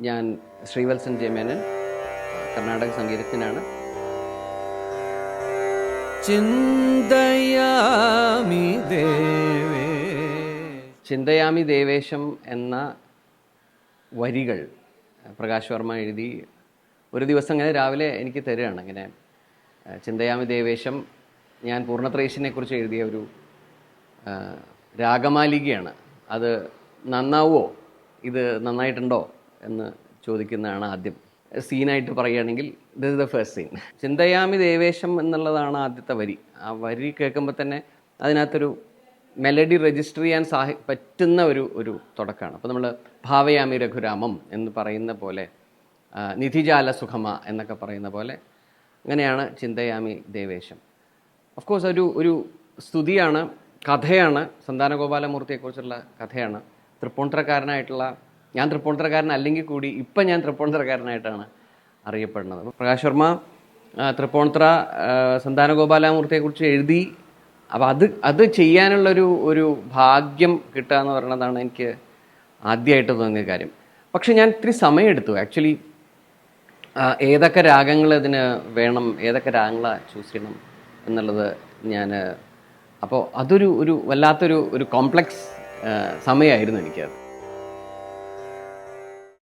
ഞാൻ ശ്രീവത്സൻ ജെ മേനൻ, കർണാടക സംഗീതജ്ഞനാണ്. ചിന്തയാമി ദേവേശം എന്ന വരികൾ പ്രകാശ് വർമ്മ എഴുതി ഒരു ദിവസം ഇങ്ങനെ രാവിലെ എനിക്ക് തരികയാണ്. ഇങ്ങനെ ചിന്തയാമി ദേവേശം ഞാൻ പൂർണ്ണത്രയീശനെ കുറിച്ച് എഴുതിയ ഒരു രാഗമാലികയാണ്. അത് നന്നാവോ, ഇത് നന്നായിട്ടുണ്ടോ എന്ന് ചോദിക്കുന്നതാണ് ആദ്യം. സീനായിട്ട് പറയുകയാണെങ്കിൽ this is the first scene. ചിന്തയാമി ദേവേശം എന്നുള്ളതാണ് ആദ്യത്തെ വരി. ആ വരി കേൾക്കുമ്പോൾ തന്നെ അതിനകത്തൊരു മെലഡി രജിസ്റ്റർ ചെയ്യാൻ പറ്റുന്ന ഒരു തുടക്കമാണ്. അപ്പോൾ നമ്മൾ ഭാവയാമി രഘുരാമം എന്ന് പറയുന്ന പോലെ, നിധിജാല സുഖമ എന്നൊക്കെ പറയുന്ന പോലെ അങ്ങനെയാണ് ചിന്തയാമി ദേവേശം. ഓഫ് കോഴ്സ് ഒരു സ്തുതിയാണ്, കഥയാണ്, സന്താനഗോപാലമൂർത്തിയെക്കുറിച്ചുള്ള കഥയാണ്. തൃപ്പൂണിത്തുറക്കാരനായിട്ടുള്ള ഞാൻ തൃപ്പൂണിത്തുറക്കാരനല്ലെങ്കിൽ കൂടി ഇപ്പം ഞാൻ തൃപ്പൂണിത്തുറക്കാരനായിട്ടാണ് അറിയപ്പെടുന്നത്. പ്രകാശ് വർമ്മ തൃപ്പൂണിത്തുറ സന്താനഗോപാലമൂർത്തിയെക്കുറിച്ച് എഴുതി. അപ്പോൾ അത് ചെയ്യാനുള്ളൊരു ഭാഗ്യം കിട്ടുക എന്ന് പറയുന്നതാണ് എനിക്ക് ആദ്യമായിട്ട് തോന്നിയ കാര്യം. പക്ഷെ ഞാൻ ഇത്തിരി സമയമെടുത്തു ആക്ച്വലി. ഏതൊക്കെ രാഗങ്ങൾ ഇതിന് വേണം, ഏതൊക്കെ രാഗങ്ങളാണ് ചൂസ് ചെയ്യണം എന്നുള്ളത് അപ്പോൾ അതൊരു വല്ലാത്തൊരു കോംപ്ലക്സ് സമയമായിരുന്നു എനിക്കത്.